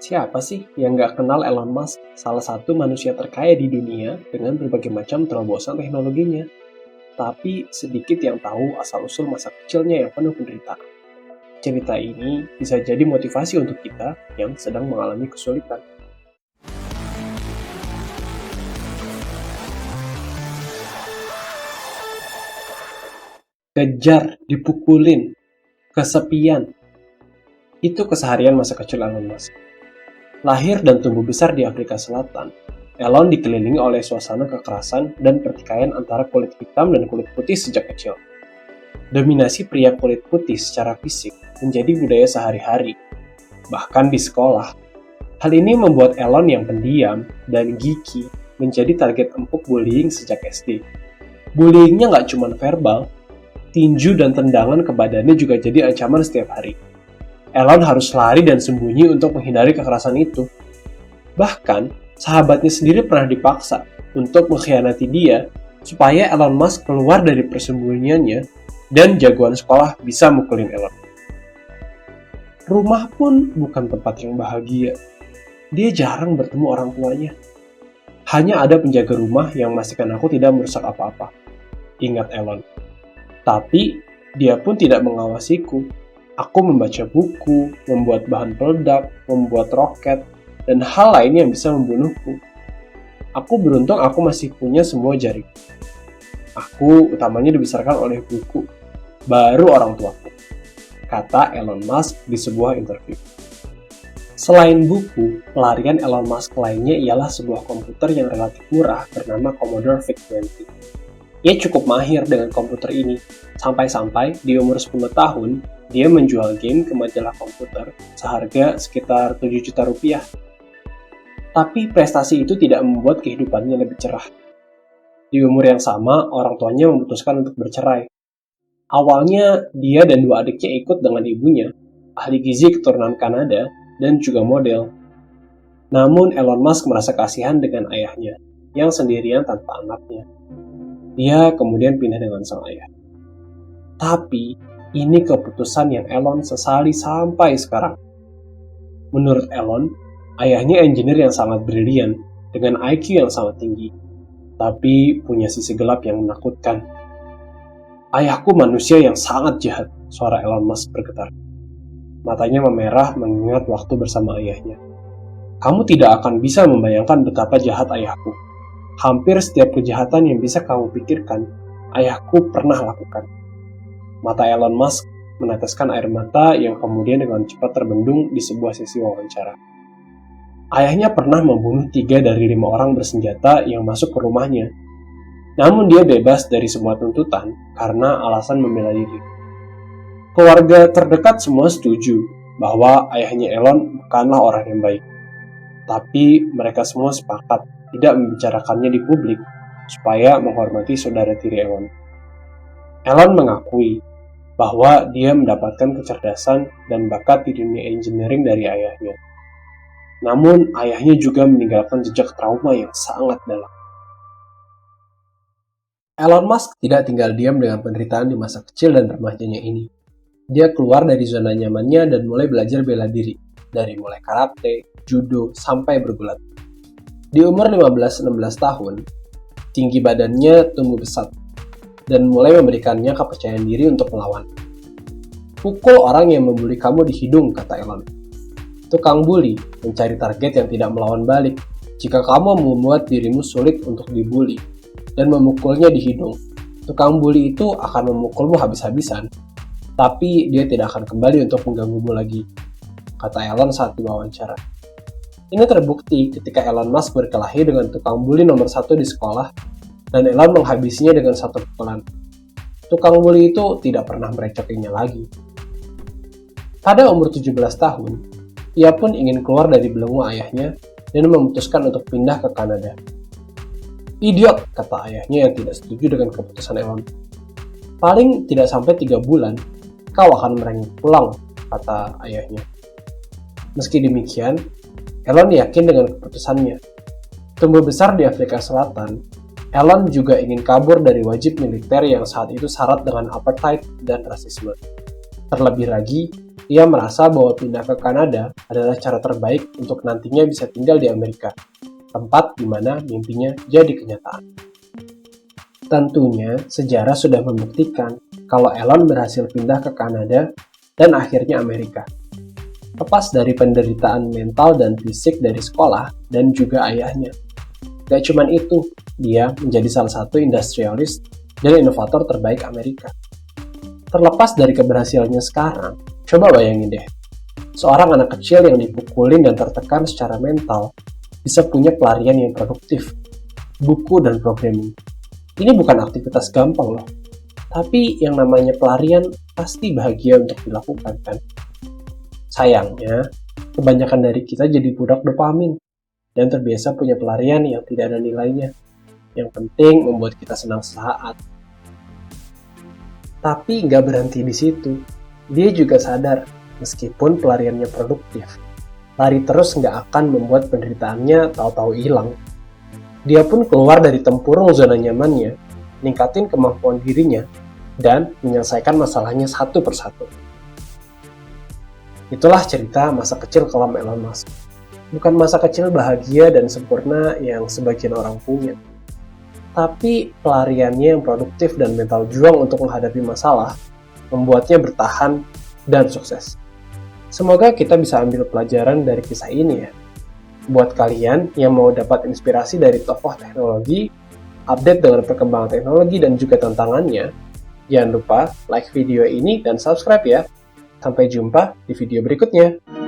Siapa sih yang nggak kenal Elon Musk, salah satu manusia terkaya di dunia dengan berbagai macam terobosan teknologinya? Tapi sedikit yang tahu asal-usul masa kecilnya yang penuh penderitaan. Cerita ini bisa jadi motivasi untuk kita yang sedang mengalami kesulitan. Kejar, dipukulin, kesepian. Itu keseharian masa kecil Elon Musk. Lahir dan tumbuh besar di Afrika Selatan, Elon dikelilingi oleh suasana kekerasan dan pertikaian antara kulit hitam dan kulit putih sejak kecil. Dominasi pria kulit putih secara fisik menjadi budaya sehari-hari, bahkan di sekolah. Hal ini membuat Elon yang pendiam dan geeky menjadi target empuk bullying sejak SD. Bullyingnya nggak cuma verbal, tinju dan tendangan ke badannya juga jadi ancaman setiap hari. Elon harus lari dan sembunyi untuk menghindari kekerasan itu. Bahkan, sahabatnya sendiri pernah dipaksa untuk mengkhianati dia supaya Elon Musk keluar dari persembunyiannya dan jagoan sekolah bisa mukulin Elon. Rumah pun bukan tempat yang bahagia. Dia jarang bertemu orang tuanya. Hanya ada penjaga rumah yang memastikan aku tidak merusak apa-apa. Ingat Elon. Tapi, dia pun tidak mengawasiku. Aku membaca buku, membuat bahan peledak, membuat roket, dan hal lain yang bisa membunuhku. Aku beruntung aku masih punya semua jaring. Aku utamanya dibesarkan oleh buku, baru orang tuaku, kata Elon Musk di sebuah interview. Selain buku, pelarian Elon Musk lainnya ialah sebuah komputer yang relatif murah bernama Commodore VIC-20. Ia cukup mahir dengan komputer ini, sampai-sampai di umur 10 tahun, dia menjual game ke majalah komputer seharga sekitar 7 juta rupiah. Tapi prestasi itu tidak membuat kehidupannya lebih cerah. Di umur yang sama, orang tuanya memutuskan untuk bercerai. Awalnya, dia dan dua adiknya ikut dengan ibunya, ahli gizi keturunan Kanada, dan juga model. Namun Elon Musk merasa kasihan dengan ayahnya, yang sendirian tanpa anaknya. Dia kemudian pindah dengan sang ayah. Tapi, ini keputusan yang Elon sesali sampai sekarang. Menurut Elon, ayahnya engineer yang sangat brilian, dengan IQ yang sangat tinggi, tapi punya sisi gelap yang menakutkan. Ayahku manusia yang sangat jahat, suara Elon Musk bergetar. Matanya memerah mengingat waktu bersama ayahnya. Kamu tidak akan bisa membayangkan betapa jahat ayahku. Hampir setiap kejahatan yang bisa kamu pikirkan, ayahku pernah lakukan. Mata Elon Musk meneteskan air mata yang kemudian dengan cepat terbendung di sebuah sesi wawancara. Ayahnya pernah membunuh 3 dari 5 orang bersenjata yang masuk ke rumahnya. Namun dia bebas dari semua tuntutan karena alasan membela diri. Keluarga terdekat semua setuju bahwa ayahnya Elon bukanlah orang yang baik. Tapi mereka semua sepakat tidak membicarakannya di publik supaya menghormati saudara tiri Elon. Elon mengakui bahwa dia mendapatkan kecerdasan dan bakat di dunia engineering dari ayahnya. Namun ayahnya juga meninggalkan jejak trauma yang sangat dalam. Elon Musk tidak tinggal diam dengan penderitaan di masa kecil dan remajanya ini. Dia keluar dari zona nyamannya dan mulai belajar bela diri, dari mulai karate, judo, sampai bergulat. Di umur 15-16 tahun, tinggi badannya tumbuh pesat, dan mulai memberikannya kepercayaan diri untuk melawan. Pukul orang yang membuli kamu di hidung, kata Elon. Tukang bully mencari target yang tidak melawan balik. Jika kamu membuat dirimu sulit untuk dibully, dan memukulnya di hidung, tukang bully itu akan memukulmu habis-habisan. Tapi dia tidak akan kembali untuk mengganggumu lagi, kata Elon saat diwawancara. Ini terbukti ketika Elon Musk berkelahi dengan tukang bully nomor 1 di sekolah, dan Elon menghabisinya dengan 1 pukulan. Tukang bully itu tidak pernah merecokinya lagi. Pada umur 17 tahun, ia pun ingin keluar dari belenggu ayahnya dan memutuskan untuk pindah ke Kanada. Idiot, kata ayahnya yang tidak setuju dengan keputusan Elon. Paling tidak sampai 3 bulan, kau akan merengek pulang, kata ayahnya. Meski demikian, Elon yakin dengan keputusannya. Tumbuh besar di Afrika Selatan, Elon juga ingin kabur dari wajib militer yang saat itu syarat dengan apartheid dan rasisme. Terlebih lagi, Ia merasa bahwa pindah ke Kanada adalah cara terbaik untuk nantinya bisa tinggal di Amerika, tempat di mana mimpinya jadi kenyataan. Tentunya, sejarah sudah membuktikan kalau Elon berhasil pindah ke Kanada dan akhirnya Amerika. Lepas dari penderitaan mental dan fisik dari sekolah dan juga ayahnya. Gak cuman itu, dia menjadi salah satu industrialis dan inovator terbaik Amerika. Terlepas dari keberhasilannya sekarang, coba bayangin deh, seorang anak kecil yang dipukulin dan tertekan secara mental bisa punya pelarian yang produktif, buku dan programming. Ini bukan aktivitas gampang loh, tapi yang namanya pelarian pasti bahagia untuk dilakukan kan. Sayangnya, kebanyakan dari kita jadi budak dopamin dan terbiasa punya pelarian yang tidak ada nilainya. Yang penting membuat kita senang sesaat. Tapi nggak berhenti di situ. Dia juga sadar, meskipun pelariannya produktif, lari terus nggak akan membuat penderitaannya tahu-tahu hilang. Dia pun keluar dari tempurung zona nyamannya, ningkatin kemampuan dirinya, dan menyelesaikan masalahnya satu persatu. Itulah cerita masa kecil kelam Elon Musk. Bukan masa kecil bahagia dan sempurna yang sebagian orang punya, tapi pelariannya yang produktif dan mental juang untuk menghadapi masalah membuatnya bertahan dan sukses. Semoga kita bisa ambil pelajaran dari kisah ini ya. Buat kalian yang mau dapat inspirasi dari tokoh teknologi, update dengan perkembangan teknologi dan juga tantangannya, jangan lupa like video ini dan subscribe ya. Sampai jumpa di video berikutnya.